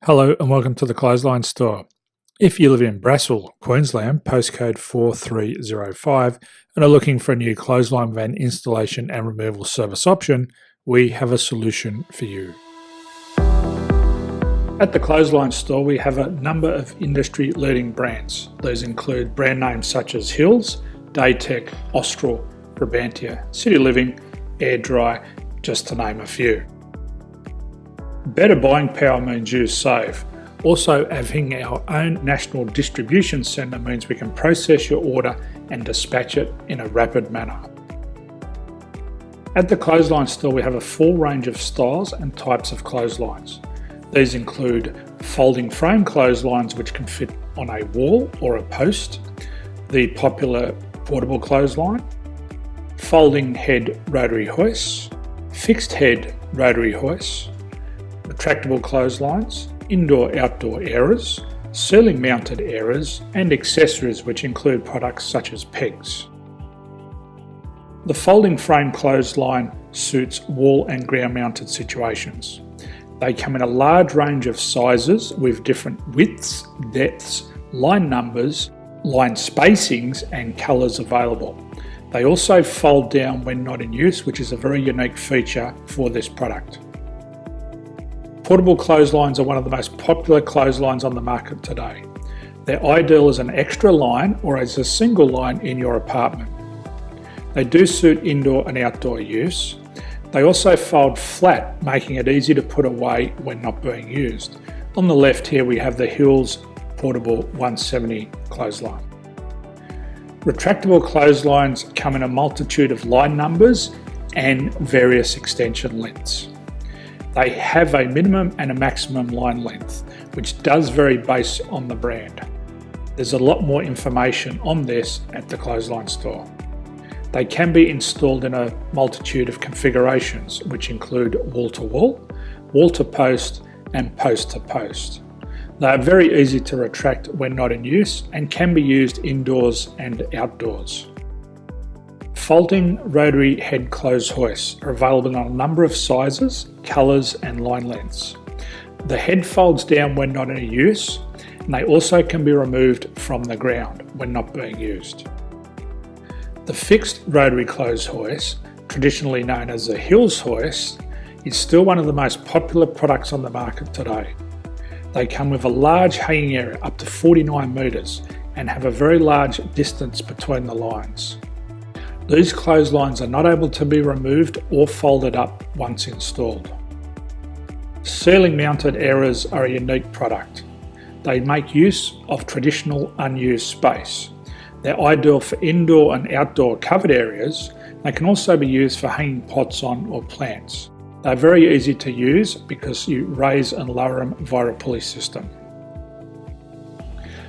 Hello and welcome to the Clothesline Store. If you live in Brassall, Queensland, postcode 4305, and are looking for a new clothesline van installation and removal service option, we have a solution for you. At the Clothesline Store, we have a number of industry-leading brands. These include brand names such as Hills, Daytech, Austral, Brabantia, City Living, Air Dry, just to name a few. Better buying power means you save. Also, having our own national distribution centre means we can process your order and dispatch it in a rapid manner. At the Clothesline Store, we have a full range of styles and types of clotheslines. These include folding frame clotheslines which can fit on a wall or a post, the popular portable clothesline, folding head rotary hoists, fixed head rotary hoists, retractable clotheslines, indoor-outdoor airers, ceiling-mounted airers, and accessories which include products such as pegs. The folding frame clothesline suits wall and ground-mounted situations. They come in a large range of sizes with different widths, depths, line numbers, line spacings, and colours available. They also fold down when not in use, which is a very unique feature for this product. Portable clotheslines are one of the most popular clotheslines on the market today. They're ideal as an extra line or as a single line in your apartment. They do suit indoor and outdoor use. They also fold flat, making it easy to put away when not being used. On the left here we have the Hills Portable 170 clothesline. Retractable clotheslines come in a multitude of line numbers and various extension lengths. They have a minimum and a maximum line length, which does vary based on the brand. There's a lot more information on this at the Clothesline Store. They can be installed in a multitude of configurations, which include wall-to-wall, wall-to-post, and post-to-post. They are very easy to retract when not in use and can be used indoors and outdoors. Folding rotary head clothes hoists are available in a number of sizes, colours and line lengths. The head folds down when not in use, and they also can be removed from the ground when not being used. The fixed rotary clothes hoist, traditionally known as the Hills hoist, is still one of the most popular products on the market today. They come with a large hanging area up to 49 metres and have a very large distance between the lines. These clotheslines are not able to be removed or folded up once installed. Ceiling mounted airers are a unique product. They make use of traditional unused space. They're ideal for indoor and outdoor covered areas. They can also be used for hanging pots on or plants. They're very easy to use because you raise and lower them via a pulley system.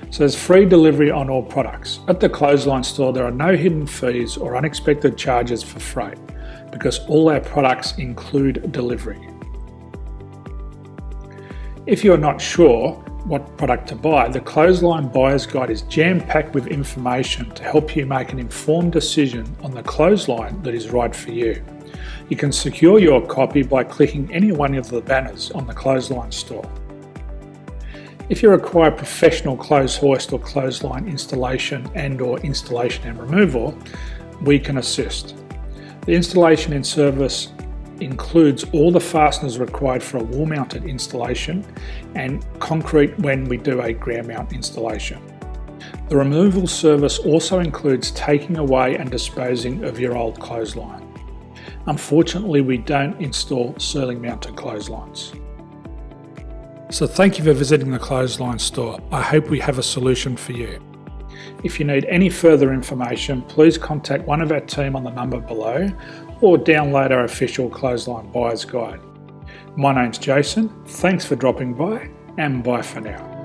So there's free delivery on all products. At the Clothesline Store, there are no hidden fees or unexpected charges for freight because all our products include delivery. If you're not sure what product to buy, the Clothesline Buyer's Guide is jam-packed with information to help you make an informed decision on the clothesline that is right for you. You can secure your copy by clicking any one of the banners on the Clothesline Store. If you require professional clothes hoist or clothesline installation and/or installation and removal, we can assist. The installation and service includes all the fasteners required for a wall-mounted installation and concrete when we do a ground mount installation. The removal service also includes taking away and disposing of your old clothesline. Unfortunately, we don't install ceiling-mounted clotheslines. So thank you for visiting the Clothesline Store. I hope we have a solution for you. If you need any further information, please contact one of our team on the number below or download our official Clothesline Buyer's Guide. My name's Jason, thanks for dropping by and bye for now.